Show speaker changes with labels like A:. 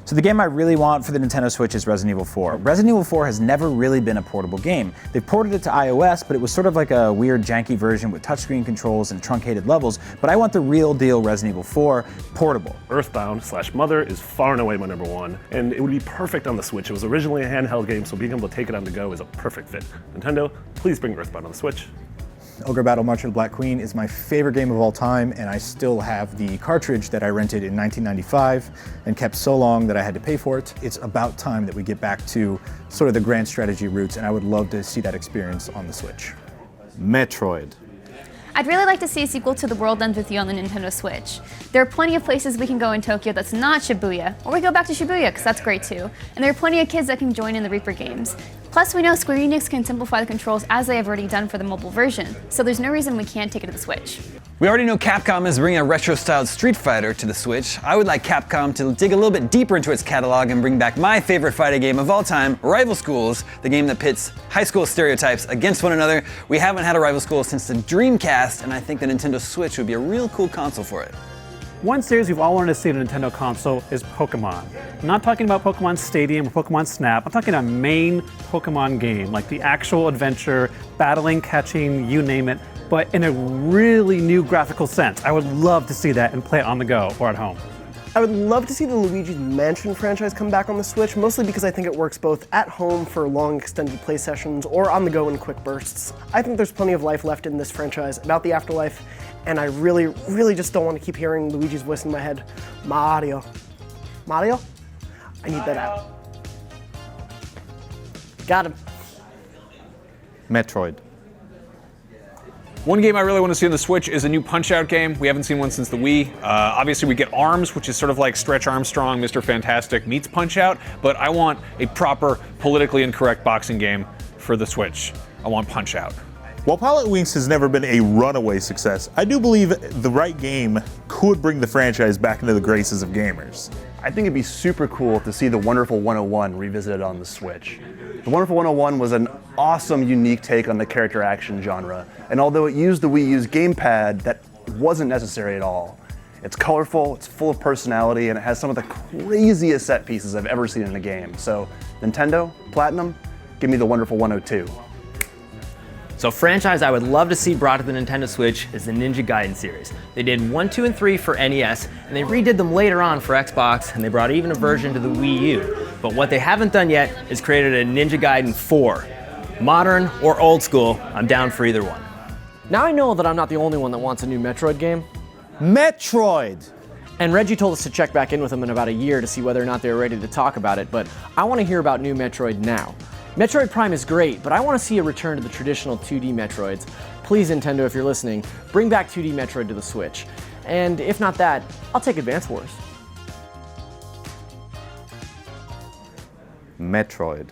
A: So the game I really want for the Nintendo Switch is Resident Evil 4. Resident Evil 4 has never really been a portable game. They've ported it to iOS, but it was sort of like a weird janky version with touchscreen controls and truncated levels, but I want the real deal Resident Evil 4 portable.
B: Earthbound/Mother is far and away my number one, and it would be perfect on the Switch. It was originally a handheld game, so being able to take it on the go is a perfect fit. Nintendo, please bring Earthbound on the Switch.
C: Ogre Battle March of the Black Queen is my favorite game of all time, and I still have the cartridge that I rented in 1995 and kept so long that I had to pay for it. It's about time that we get back to sort of the grand strategy roots, and I would love to see that experience on the Switch.
D: Metroid.
E: I'd really like to see a sequel to The World Ends With You on the Nintendo Switch. There are plenty of places we can go in Tokyo that's not Shibuya, or we go back to Shibuya because that's great too. And there are plenty of kids that can join in the Reaper games. Plus we know Square Enix can simplify the controls as they have already done for the mobile version, so there's no reason we can't take it to the Switch.
F: We already know Capcom is bringing a retro-styled Street Fighter to the Switch. I would like Capcom to dig a little bit deeper into its catalog and bring back my favorite fighting game of all time, Rival Schools, the game that pits high school stereotypes against one another. We haven't had a Rival School since the Dreamcast, and I think the Nintendo Switch would be a real cool console for it.
G: One series we've all wanted to see on a Nintendo console is Pokemon. I'm not talking about Pokemon Stadium or Pokemon Snap. I'm talking a main Pokemon game, like the actual adventure, battling, catching, you name it, but in a really new graphical sense. I would love to see that and play it on the go or at home.
H: I would love to see the Luigi's Mansion franchise come back on the Switch, mostly because I think it works both at home for long extended play sessions or on the go in quick bursts. I think there's plenty of life left in this franchise about the afterlife, and I really just don't want to keep hearing Luigi's voice in my head. Mario. Mario? I need that out. Got him.
D: Metroid.
I: One game I really want to see on the Switch is a new Punch-Out game. We haven't seen one since the Wii. Obviously we get ARMS, which is sort of like Stretch Armstrong, Mr. Fantastic meets Punch-Out, but I want a proper, politically incorrect boxing game for the Switch. I want Punch-Out.
J: While Pilot Wings has never been a runaway success, I do believe the right game could bring the franchise back into the graces of gamers.
K: I think it'd be super cool to see the Wonderful 101 revisited on the Switch. The Wonderful 101 was an awesome, unique take on the character action genre, and although it used the Wii U's gamepad, that wasn't necessary at all. It's colorful, it's full of personality, and it has some of the craziest set pieces I've ever seen in a game. So, Nintendo, Platinum, give me the Wonderful 102.
L: So a franchise I would love to see brought to the Nintendo Switch is the Ninja Gaiden series. They did 1, 2, and 3 for NES, and they redid them later on for Xbox, and they brought even a version to the Wii U. But what they haven't done yet is created a Ninja Gaiden 4. Modern or old school, I'm down for either one.
M: Now I know that I'm not the only one that wants a new Metroid game.
D: Metroid!
M: And Reggie told us to check back in with him in about a year to see whether or not they were ready to talk about it, but I want to hear about new Metroid now. Metroid Prime is great, but I want to see a return to the traditional 2D Metroids. Please, Nintendo, if you're listening, bring back 2D Metroid to the Switch. And if not that, I'll take Advance Wars.
D: Metroid.